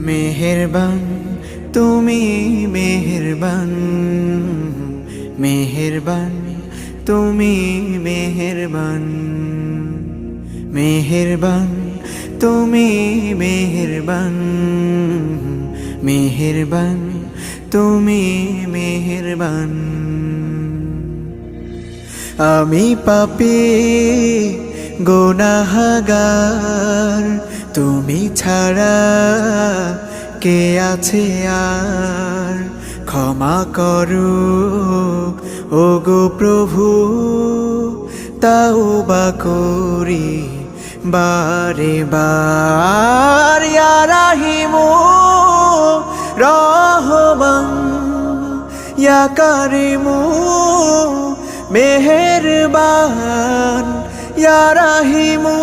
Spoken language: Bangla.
মেহেরবান তুমি মেহেরবান, মেহেরবান তুমি মেহেরবান, মেহেরবান তুমি মেহেরবান, মেহেরবান তুমি মেহেরবান। আমি পাপী গুনাহগার, তুমি ছাড়া কে আছে আর? ক্ষমা করো ওগো প্রভু, তাওবা করি বারে বার। ইয়া রাহিমু রহমান, ইয়া কারিমু মেহেরবান, ইয়া রাহিমু